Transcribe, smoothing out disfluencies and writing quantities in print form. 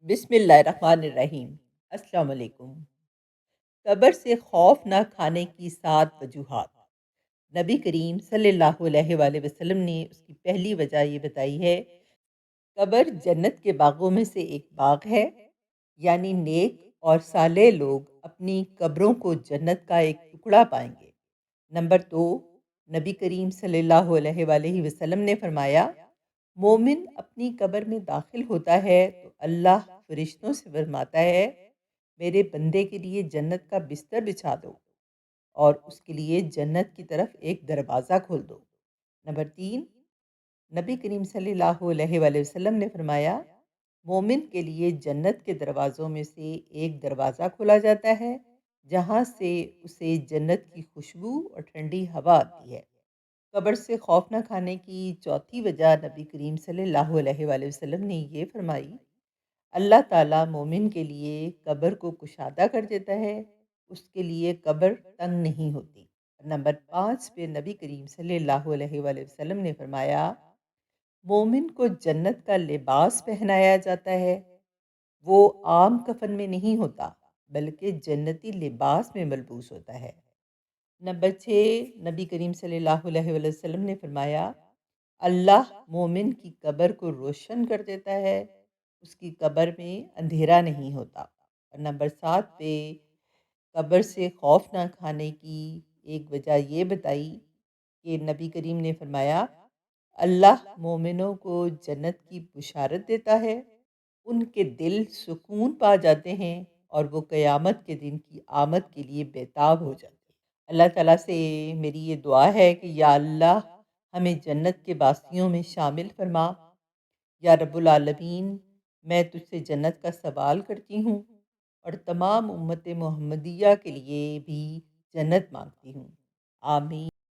بسم اللہ الرحمن الرحیم۔ السلام علیکم۔ قبر سے خوف نہ کھانے کی 7 وجوہات۔ نبی کریم صلی اللہ علیہ وآلہ وسلم نے اس کی پہلی وجہ یہ بتائی ہے، قبر جنت کے باغوں میں سے ایک باغ ہے، یعنی نیک اور صالح لوگ اپنی قبروں کو جنت کا ایک ٹکڑا پائیں گے۔ نمبر 2، نبی کریم صلی اللہ علیہ وآلہ وسلم نے فرمایا، مومن اپنی قبر میں داخل ہوتا ہے تو اللہ فرشتوں سے فرماتا ہے، میرے بندے کے لیے جنت کا بستر بچھا دو اور اس کے لیے جنت کی طرف ایک دروازہ کھول دو۔ نمبر 3، نبی کریم صلی اللہ علیہ وآلہ وسلم نے فرمایا، مومن کے لیے جنت کے دروازوں میں سے ایک دروازہ کھولا جاتا ہے جہاں سے اسے جنت کی خوشبو اور ٹھنڈی ہوا آتی ہے۔ قبر سے خوف نہ کھانے کی چوتھی وجہ نبی کریم صلی اللہ علیہ وآلہ وسلم نے یہ فرمائی، اللہ تعالیٰ مومن کے لیے قبر کو کشادہ کر دیتا ہے، اس کے لیے قبر تنگ نہیں ہوتی۔ نمبر 5 پہ نبی کریم صلی اللہ علیہ وآلہ وسلم نے فرمایا، مومن کو جنت کا لباس پہنایا جاتا ہے، وہ عام کفن میں نہیں ہوتا بلکہ جنتی لباس میں ملبوس ہوتا ہے۔ نمبر 6، نبی کریم صلی اللہ علیہ وآلہ وسلم نے فرمایا، اللہ مومن کی قبر کو روشن کر دیتا ہے، اس کی قبر میں اندھیرا نہیں ہوتا۔ اور نمبر 7 پہ قبر سے خوف نہ کھانے کی ایک وجہ یہ بتائی کہ نبی کریم نے فرمایا، اللہ مومنوں کو جنت کی بشارت دیتا ہے، ان کے دل سکون پا جاتے ہیں اور وہ قیامت کے دن کی آمد کے لیے بیتاب ہو جاتے ہیں۔ اللہ تعالیٰ سے میری یہ دعا ہے کہ یا اللہ ہمیں جنت کے باسیوں میں شامل فرما۔ یا رب العالمین، میں تجھ سے جنت کا سوال کرتی ہوں اور تمام امت محمدیہ کے لیے بھی جنت مانگتی ہوں۔ آمین۔